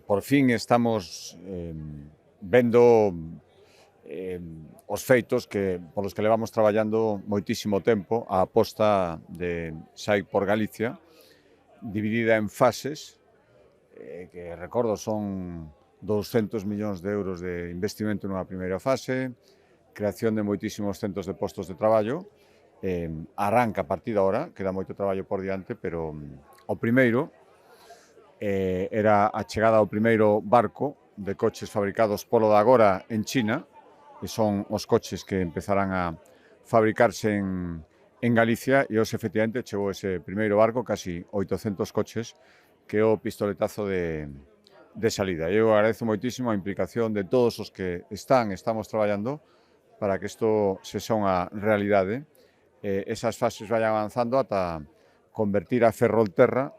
por fin estamos vendo os feitos polos que levamos traballando moitísimo tempo, a aposta de Sai por Galicia, dividida en fases, que recordo son 200 millóns de euros de investimento nunha primeira fase, creación de moitísimos centros de postos de traballo, arranca a partir de ahora, queda moito traballo por diante, pero o primeiro era a chegada ao primeiro barco de coches fabricados polo de agora en China, que son os coches que empezarán a fabricarse en Galicia, e hoxe efectivamente chegou ese primeiro barco, casi 800 coches, que é o pistoletazo de salida. Eu agradezo moitísimo a implicación de todos os que estamos traballando para que isto se xa unha realidade. Esas fases vayan avanzando ata convertir a Ferrolterra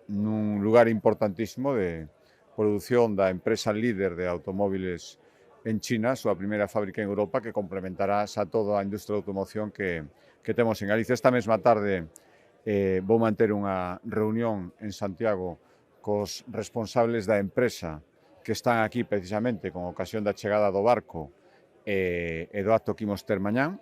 nun lugar importantísimo de produción da empresa líder de automóviles en China, a súa primeira fábrica en Europa, que complementará xa toda a industria de automoción que temos en Galicia. Esta mesma tarde vou manter unha reunión en Santiago cos responsables da empresa que están aquí precisamente con ocasión da chegada do barco e do acto que imos ter mañán,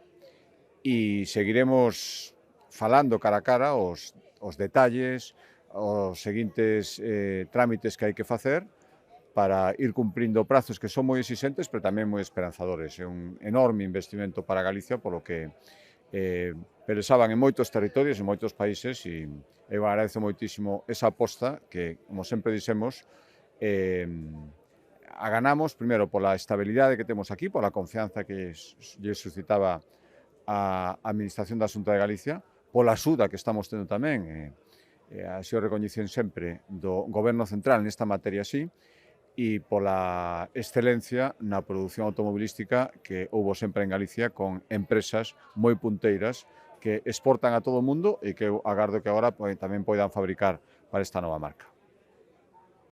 e seguiremos falando cara a cara os detalles, os seguintes trámites que hai que facer para ir cumprindo prazos que son moi exixentes, pero tamén moi esperanzadores. É un enorme investimento para Galicia, polo que peresaban en moitos territorios, en moitos países, e eu agradezo moitísimo esa aposta que, como sempre dixemos, aganamos, primeiro, pola estabilidade que temos aquí, pola confianza que lle suscitaba a Administración da Xunta de Galicia, pola axuda que estamos tendo tamén, así o recoñecen sempre, do Goberno Central nesta materia así, e pola excelencia na produción automobilística que houbo sempre en Galicia con empresas moi punteiras que exportan a todo o mundo e que eu agardo que agora tamén poidan fabricar para esta nova marca.